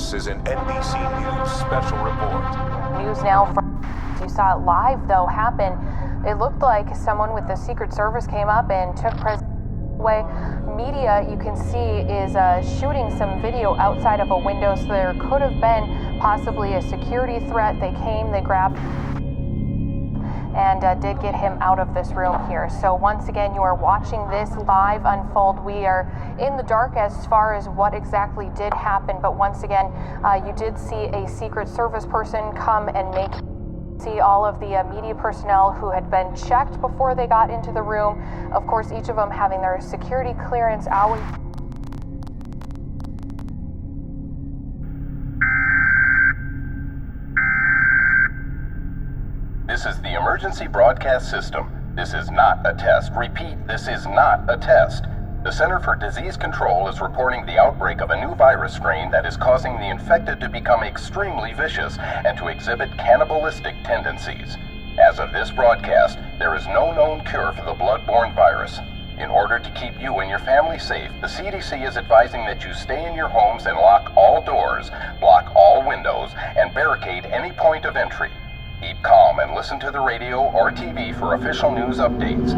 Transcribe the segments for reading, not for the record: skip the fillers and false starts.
This is an NBC News special report. News now from you saw it live though happen. It looked like someone with the Secret Service came up and took President away. Media, you can see, is shooting some video outside of a window, so there could have been possibly a security threat. They came, they grabbed and did get him out of this room here. So once again, you are watching this live unfold. We are in the dark as far as what exactly did happen, but once again, you did see a Secret Service person come and see all of the media personnel who had been checked before they got into the room. Of course, each of them having their security clearance out. This is the emergency broadcast system. This is not a test. Repeat, this is not a test. The Center for Disease Control is reporting the outbreak of a new virus strain that is causing the infected to become extremely vicious and to exhibit cannibalistic tendencies. As of this broadcast, there is no known cure for the blood-borne virus. In order to keep you and your family safe, the CDC is advising that you stay in your homes and lock all doors, block all windows, and barricade any point of entry. Keep calm and listen to the radio or TV for official news updates.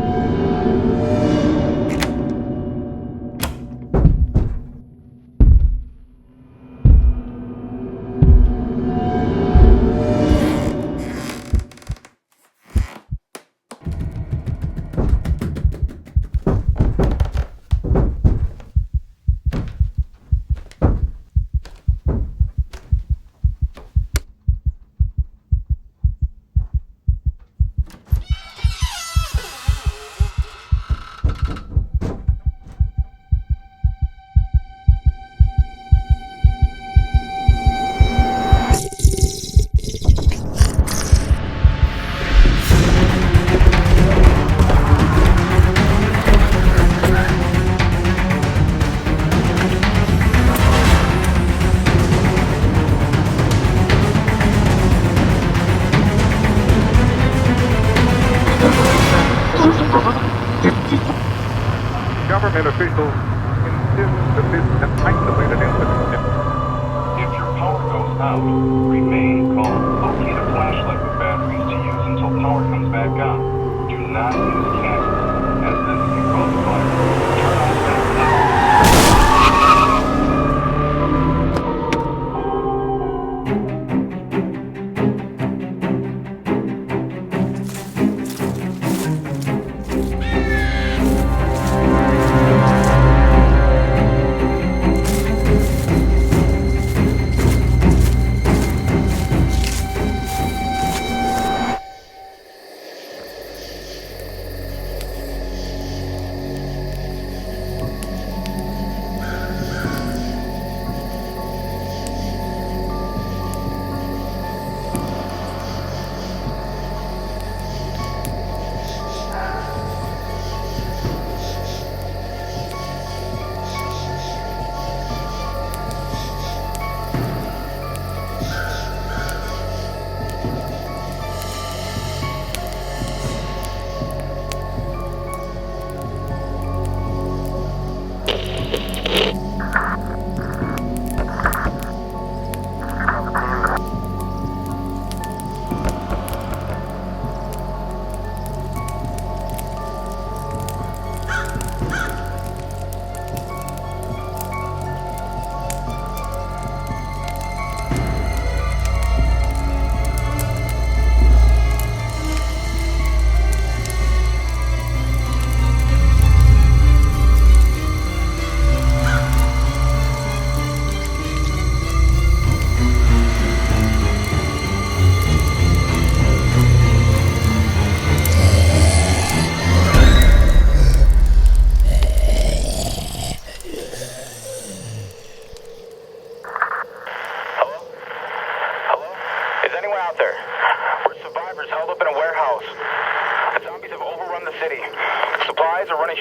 Government officials insist that this is an isolated incident. If your power goes out, remain calm. Locate a flashlight with batteries to use until power comes back on. Do not use candles, as this can cause fire. Turn off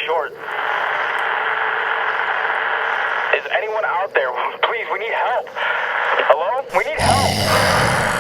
short. Is anyone out there? Please, we need help. Hello? We need help.